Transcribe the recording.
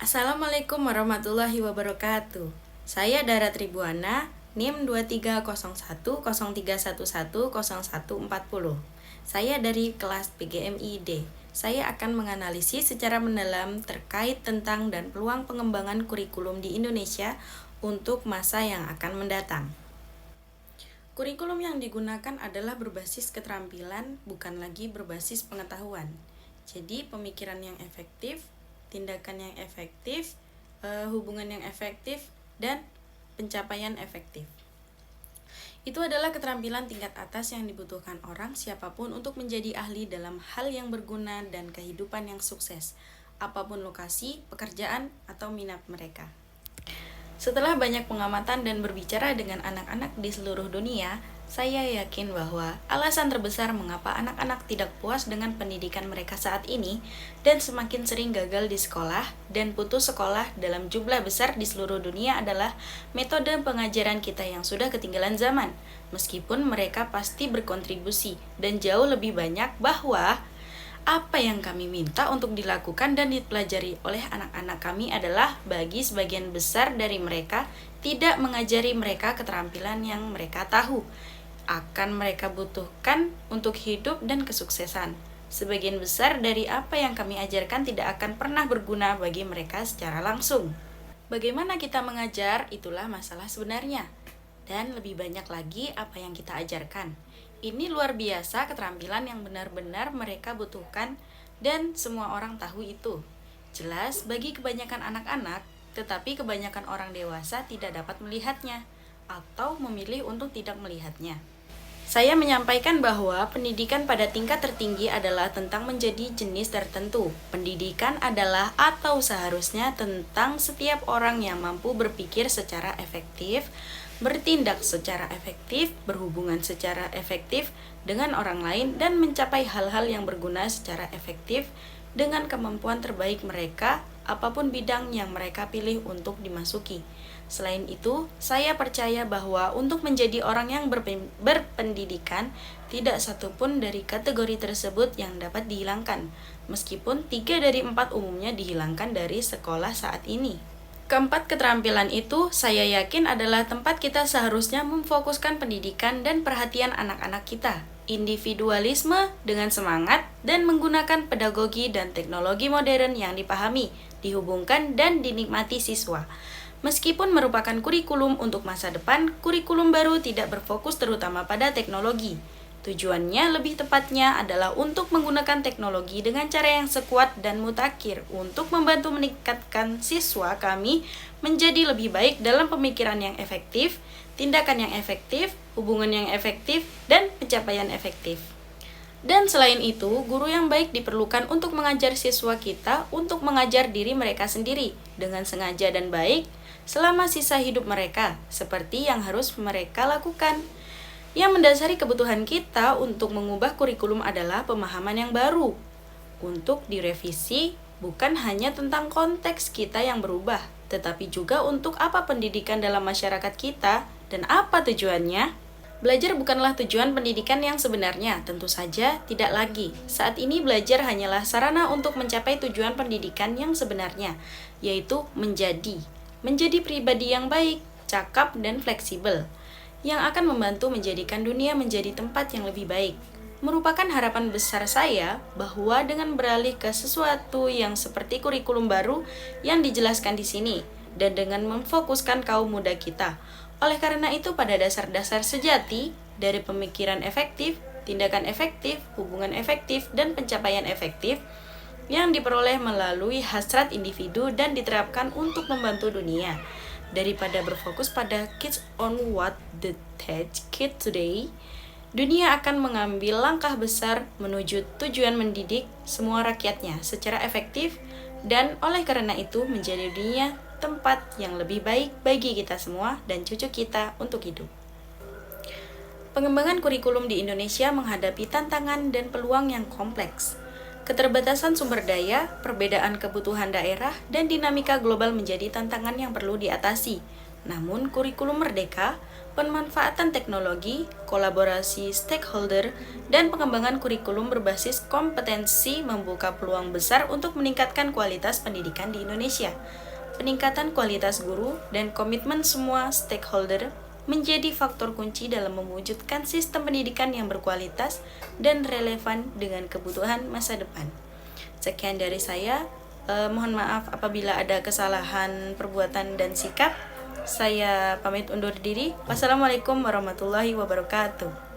Assalamualaikum warahmatullahi wabarakatuh. Saya Dara Tribuana, NIM 230103110140. Saya dari kelas PGMI-D. Saya akan menganalisis secara mendalam terkait tentang dan peluang pengembangan kurikulum di Indonesia untuk masa yang akan mendatang. Kurikulum yang digunakan adalah berbasis keterampilan, bukan lagi berbasis pengetahuan. Jadi, pemikiran yang efektif, tindakan yang efektif, hubungan yang efektif, dan pencapaian efektif. Itu adalah keterampilan tingkat atas yang dibutuhkan orang siapapun untuk menjadi ahli dalam hal yang berguna dan kehidupan yang sukses, apapun lokasi, pekerjaan, atau minat mereka. Setelah banyak pengamatan dan berbicara dengan anak-anak di seluruh dunia, saya yakin bahwa alasan terbesar mengapa anak-anak tidak puas dengan pendidikan mereka saat ini dan semakin sering gagal di sekolah dan putus sekolah dalam jumlah besar di seluruh dunia adalah metode pengajaran kita yang sudah ketinggalan zaman. Meskipun mereka pasti berkontribusi dan jauh lebih banyak bahwa apa yang kami minta untuk dilakukan dan dipelajari oleh anak-anak kami adalah bagi sebagian besar dari mereka tidak mengajari mereka keterampilan yang mereka tahu akan mereka butuhkan untuk hidup dan kesuksesan. Sebagian besar dari apa yang kami ajarkan tidak akan pernah berguna bagi mereka secara langsung. Bagaimana kita mengajar, itulah masalah sebenarnya. Dan lebih banyak lagi apa yang kita ajarkan. Ini luar biasa keterampilan yang benar-benar mereka butuhkan dan semua orang tahu itu. Jelas bagi kebanyakan anak-anak, tetapi kebanyakan orang dewasa tidak dapat melihatnya atau memilih untuk tidak melihatnya. Saya menyampaikan bahwa pendidikan pada tingkat tertinggi adalah tentang menjadi jenis tertentu. Pendidikan adalah atau seharusnya tentang setiap orang yang mampu berpikir secara efektif, bertindak secara efektif, berhubungan secara efektif dengan orang lain, dan mencapai hal-hal yang berguna secara efektif dengan kemampuan terbaik mereka, apapun bidang yang mereka pilih untuk dimasuki. Selain itu, saya percaya bahwa untuk menjadi orang yang berpendidikan, tidak satupun dari kategori tersebut yang dapat dihilangkan, meskipun 3 dari 4 umumnya dihilangkan dari sekolah saat ini. Keempat keterampilan itu, saya yakin adalah tempat kita seharusnya memfokuskan pendidikan dan perhatian anak-anak kita. Individualisme dengan semangat dan menggunakan pedagogi dan teknologi modern yang dipahami, dihubungkan, dan dinikmati siswa. Meskipun merupakan kurikulum untuk masa depan, kurikulum baru tidak berfokus terutama pada teknologi. Tujuannya lebih tepatnya adalah untuk menggunakan teknologi dengan cara yang sekuat dan mutakhir untuk membantu meningkatkan siswa kami menjadi lebih baik dalam pemikiran yang efektif, tindakan yang efektif, hubungan yang efektif, dan pencapaian efektif. Dan selain itu, guru yang baik diperlukan untuk mengajar siswa kita untuk mengajar diri mereka sendiri dengan sengaja dan baik selama sisa hidup mereka, seperti yang harus mereka lakukan. Yang mendasari kebutuhan kita untuk mengubah kurikulum adalah pemahaman yang baru. Untuk direvisi, bukan hanya tentang konteks kita yang berubah, tetapi juga untuk apa pendidikan dalam masyarakat kita dan apa tujuannya. Belajar bukanlah tujuan pendidikan yang sebenarnya, tentu saja tidak lagi. Saat ini belajar hanyalah sarana untuk mencapai tujuan pendidikan yang sebenarnya, yaitu menjadi pribadi yang baik, cakap, dan fleksibel, yang akan membantu menjadikan dunia menjadi tempat yang lebih baik. Merupakan harapan besar saya bahwa dengan beralih ke sesuatu yang seperti kurikulum baru yang dijelaskan di sini, dan dengan memfokuskan kaum muda kita. Oleh karena itu, pada dasar-dasar sejati dari pemikiran efektif, tindakan efektif, hubungan efektif, dan pencapaian efektif yang diperoleh melalui hasrat individu dan diterapkan untuk membantu dunia. Daripada berfokus pada kids on what the tech kid today, dunia akan mengambil langkah besar menuju tujuan mendidik semua rakyatnya secara efektif, dan oleh karena itu menjadi dunia tempat yang lebih baik bagi kita semua dan cucu kita untuk hidup. Pengembangan kurikulum di Indonesia menghadapi tantangan dan peluang yang kompleks. Keterbatasan sumber daya, perbedaan kebutuhan daerah, dan dinamika global menjadi tantangan yang perlu diatasi. Namun, kurikulum merdeka, pemanfaatan teknologi, kolaborasi stakeholder, dan pengembangan kurikulum berbasis kompetensi membuka peluang besar untuk meningkatkan kualitas pendidikan di Indonesia. Peningkatan kualitas guru dan komitmen semua stakeholder menjadi faktor kunci dalam mewujudkan sistem pendidikan yang berkualitas dan relevan dengan kebutuhan masa depan. Sekian dari saya. Mohon maaf apabila ada kesalahan perbuatan dan sikap. Saya pamit undur diri. Wassalamualaikum warahmatullahi wabarakatuh.